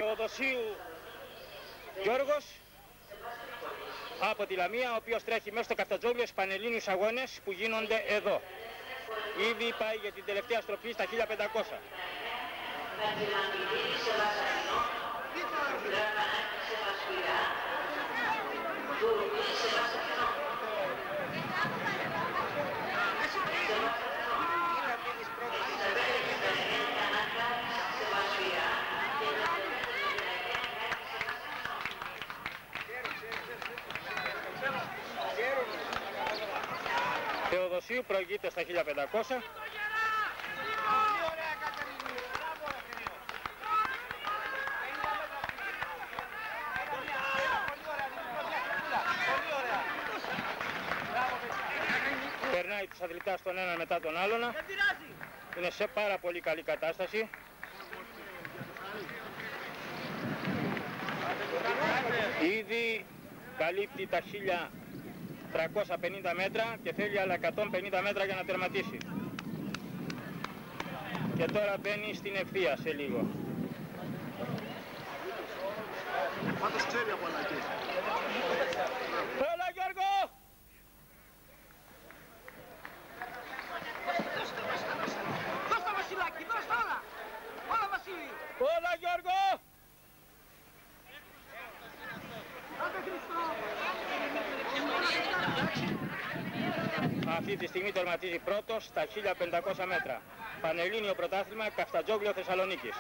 Θεοδοσίου Γιώργος από τη Λαμία, ο οποίος τρέχει μέσα στο Καφτατζόγλιο στους πανελλήνιους αγώνες που γίνονται εδώ. Ήδη πάει για την τελευταία στροφή στα 1500. Θεοδοσίου προηγείται στα 1500. Περνάει τους αθλητάς τον έναν μετά τον άλλον. Είναι σε πάρα πολύ καλή κατάσταση. Ήδη καλύπτει τα 1350 μέτρα και θέλει άλλα 150 μέτρα για να τερματίσει. Και τώρα μπαίνει στην ευθεία σε λίγο. Πάντως ξέρει από όλα εκεί. Έλα Γιώργο! Δώσ' τα Βασιλάκη, δώσ' τα όλα! Όλα Βασίλη! Έλα Γιώργο! Άντε Χριστό! Αυτή τη στιγμή τερματίζει πρώτος στα 1500 μέτρα. Πανελλήνιο πρωτάθλημα Καφτατζόγλιο Θεσσαλονίκης.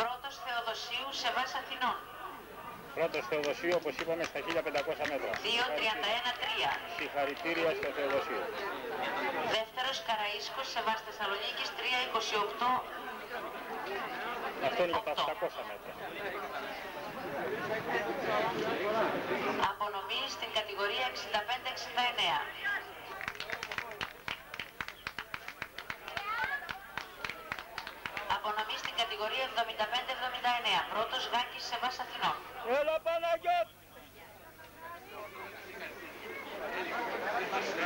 Πρώτος Θεοδοσίου Σεβάς Αθηνών. Πρώτος Θεοδοσίου, όπως είπαμε, στα 1500 μέτρα. 2.31.3. Συγχαρητήρια στο Θεοδοσίου. Δεύτερος Καραΐσκος Σεβάς Θεσσαλονίκης 3.28. Αυτό είναι για τα 800 μέτρα. Απονομή στην κατηγορία 65-69. Απονομή στην κατηγορία 75-79. Πρώτος Γάκης Σεβάς Αθηνών. Έλα Παναγιώτη!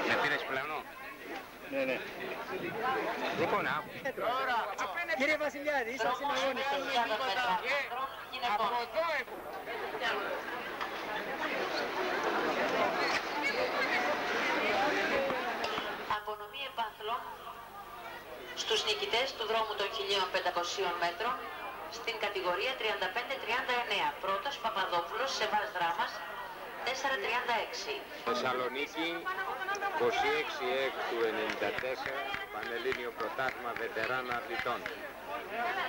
Με πήρες πλανό. Ναι, ναι. Λοιπόν, Κύριε Βασιλιάδη, είσαστε συναγωνιστός. Απονομή επάθλων στους νικητές του δρόμου των 1500 μέτρων στην κατηγορία 35-39. Πρώτος Παπαδόπουλος Σεβάς Δράμας 4.36. Θεσσαλονίκη, 26/6/94, Πανελλήνιο Πρωτάθλημα Βετεράνων Αθλητών.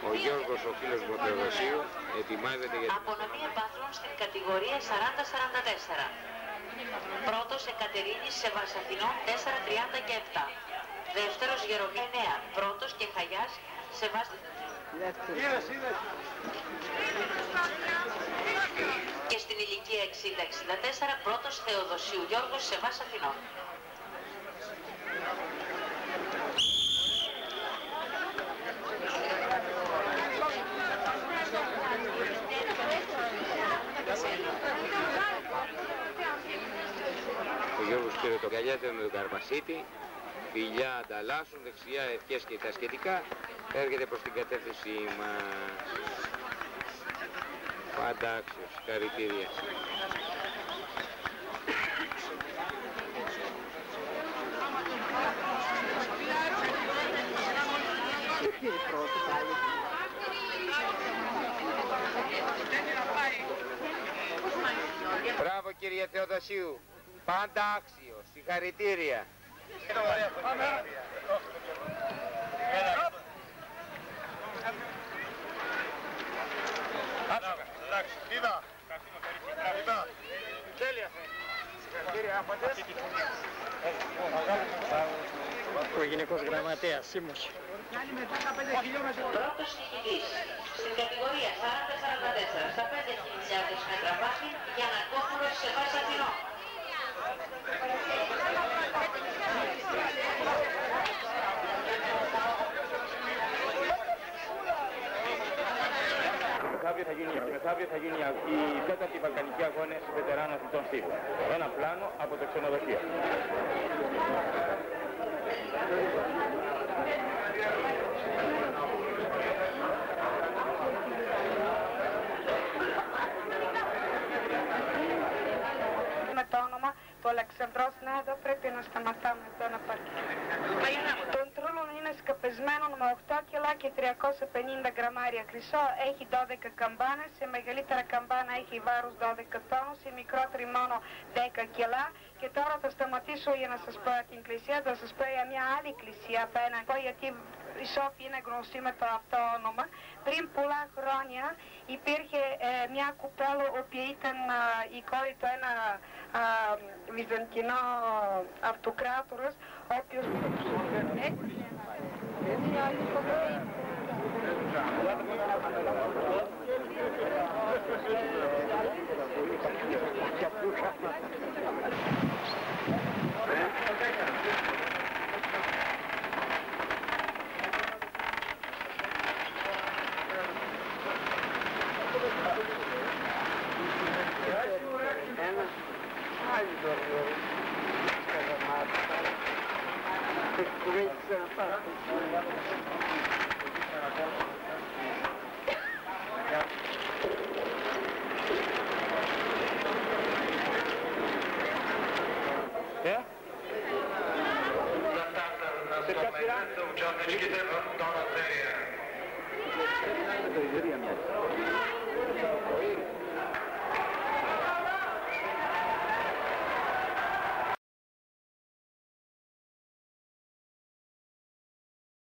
Ο Γιώργος ο φίλος μου Θεοδοσίου ετοιμάζεται για την... Απονομή επάθλων στην κατηγορία 40-44. Πρώτος Εκατερίνης Σεβάς Αθηνών 4.37. Δεύτερος Γερομή 9. Πρώτος και Χαγιάς Σεβάς... Και στην ηλικία 60-64 πρώτος Θεοδοσίου Γιώργος Σεβάς Αθηνών. Ο Γιώργος πήρε το καλιάτερο με τον Καρπασίτη, φιλιά ανταλλάσσουν, δεξιά ευχές και τα σχετικά, έρχεται προς την κατεύθυνση μας. Πάντα άξιος, συγχαρητήρια. Μπράβο κύριε Θεοδοσίου, πάντα άξιος, συγχαρητήρια. Είδα. Τέλεια. Συγχαρητήρια. Ο γυναικός γραμματέας Σίμος. Πρώτος νικητής στην κατηγορία 40-44 στα 5.000 μέτρα βάθη Γιαννακόπουλος Σεβάς Αθηνών. Μεθαύριο θα γίνει η τέταρτη Βαλκανική Αγώνες βετεράνων αθλητών στίβου. Ένα πλάνο από το ξενοδοχείο. Με το όνομα του Αλεξανδρός, ναι, εδώ πρέπει να σταματάμε εδώ να παρκάρουμε. Το τρούλο είναι σκαπεσμένο με 8 κιλά και 350 γραμμάρια χρυσό, έχει 12 καμπάνες, η μεγαλύτερα καμπάνα έχει βάρος 12 τόνους, η μικρότερη μόνο 10 κιλά. Και τώρα θα σταματήσω για να σας πω την εκκλησία, θα σας πω για μια άλλη εκκλησία απέναντι, γιατί η Σόφη είναι γνωστή με το αυτό όνομα. Πριν πολλά χρόνια υπήρχε μια κουπέλα, η οποία ήταν η κόρη του ένα βυζαντινό αυτοκράτορας, ο οποίος Giorno ci chiederò,